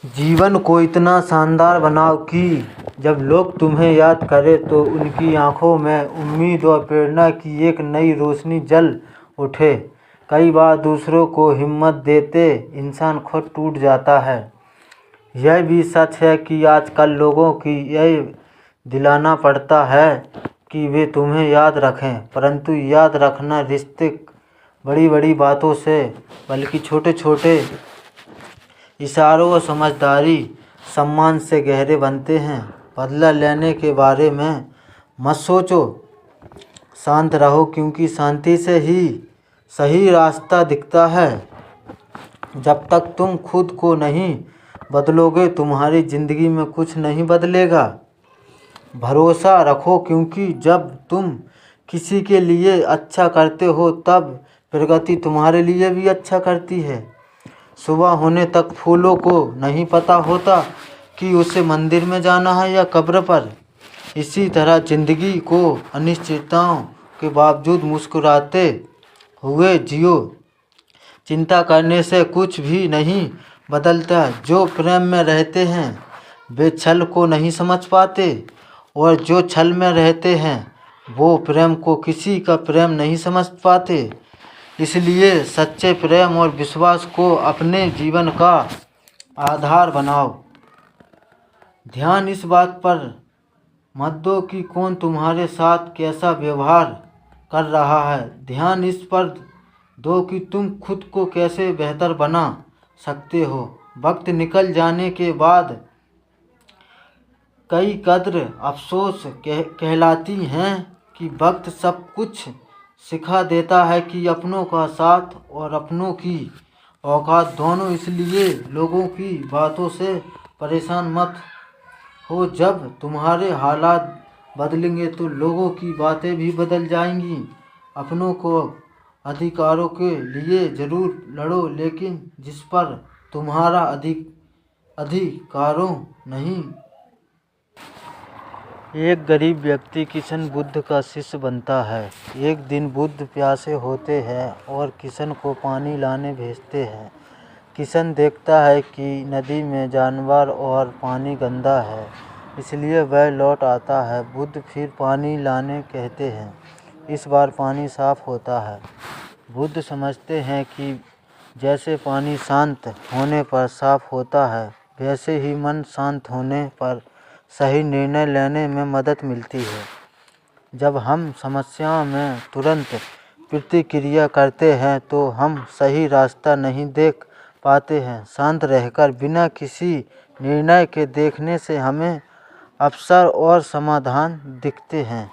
जीवन को इतना शानदार बनाओ कि जब लोग तुम्हें याद करें तो उनकी आंखों में उम्मीद और प्रेरणा की एक नई रोशनी जल उठे। कई बार दूसरों को हिम्मत देते इंसान खुद टूट जाता है। यह भी सच है कि आजकल लोगों की यह दिलाना पड़ता है कि वे तुम्हें याद रखें, परंतु याद रखना रिश्ते बड़ी बड़ी बातों से बल्कि छोटे छोटे इशारों और समझदारी सम्मान से गहरे बनते हैं। बदला लेने के बारे में मत सोचो, शांत रहो, क्योंकि शांति से ही सही रास्ता दिखता है। जब तक तुम खुद को नहीं बदलोगे तुम्हारी ज़िंदगी में कुछ नहीं बदलेगा। भरोसा रखो, क्योंकि जब तुम किसी के लिए अच्छा करते हो तब प्रकृति तुम्हारे लिए भी अच्छा करती है। सुबह होने तक फूलों को नहीं पता होता कि उसे मंदिर में जाना है या कब्र पर। इसी तरह ज़िंदगी को अनिश्चितताओं के बावजूद मुस्कुराते हुए जियो। चिंता करने से कुछ भी नहीं बदलता। जो प्रेम में रहते हैं वे छल को नहीं समझ पाते, और जो छल में रहते हैं वो प्रेम को किसी का प्रेम नहीं समझ पाते। इसलिए सच्चे प्रेम और विश्वास को अपने जीवन का आधार बनाओ। ध्यान इस बात पर मत दो कि कौन तुम्हारे साथ कैसा व्यवहार कर रहा है। ध्यान इस पर दो कि तुम खुद को कैसे बेहतर बना सकते हो। वक्त निकल जाने के बाद कई कद्र अफसोस कहलाती हैं कि वक्त सब कुछ सिखा देता है कि अपनों का साथ और अपनों की औकात दोनों। इसलिए लोगों की बातों से परेशान मत हो। जब तुम्हारे हालात बदलेंगे तो लोगों की बातें भी बदल जाएंगी। अपनों को अधिकारों के लिए ज़रूर लड़ो, लेकिन जिस पर तुम्हारा अधिकारों नहीं। एक गरीब व्यक्ति किशन बुद्ध का शिष्य बनता है। एक दिन बुद्ध प्यासे होते हैं और किशन को पानी लाने भेजते हैं। किशन देखता है कि नदी में जानवर और पानी गंदा है, इसलिए वह लौट आता है। बुद्ध फिर पानी लाने कहते हैं। इस बार पानी साफ होता है। बुद्ध समझते हैं कि जैसे पानी शांत होने पर साफ होता है, वैसे ही मन शांत होने पर सही निर्णय लेने में मदद मिलती है। जब हम समस्याओं में तुरंत प्रतिक्रिया करते हैं तो हम सही रास्ता नहीं देख पाते हैं। शांत रहकर बिना किसी निर्णय के देखने से हमें अवसर और समाधान दिखते हैं।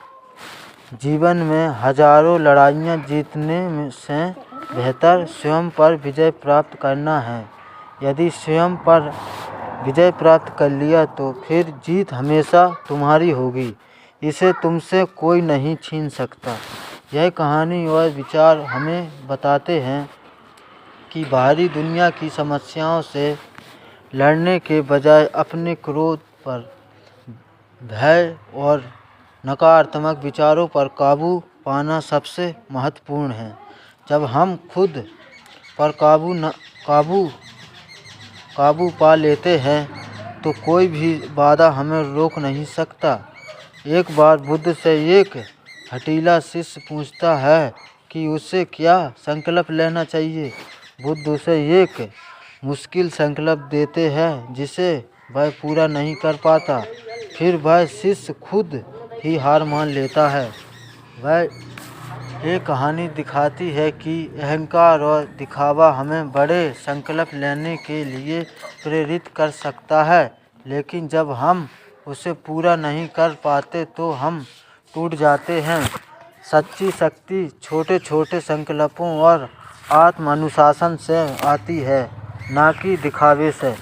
जीवन में हजारों लड़ाइयाँ जीतने से बेहतर स्वयं पर विजय प्राप्त करना है। यदि स्वयं पर विजय प्राप्त कर लिया तो फिर जीत हमेशा तुम्हारी होगी। इसे तुमसे कोई नहीं छीन सकता। यह कहानी और विचार हमें बताते हैं कि बाहरी दुनिया की समस्याओं से लड़ने के बजाय अपने क्रोध पर, भय और नकारात्मक विचारों पर काबू पाना सबसे महत्वपूर्ण है। जब हम खुद पर काबू पा लेते हैं तो कोई भी बाधा हमें रोक नहीं सकता। एक बार बुद्ध से एक हठीला शिष्य पूछता है कि उसे क्या संकल्प लेना चाहिए। बुद्ध उसे एक मुश्किल संकल्प देते हैं जिसे वह पूरा नहीं कर पाता। फिर वह शिष्य खुद ही हार मान लेता है। ये कहानी दिखाती है कि अहंकार और दिखावा हमें बड़े संकल्प लेने के लिए प्रेरित कर सकता है, लेकिन जब हम उसे पूरा नहीं कर पाते तो हम टूट जाते हैं। सच्ची शक्ति छोटे छोटे संकल्पों और आत्म अनुशासन से आती है, ना कि दिखावे से।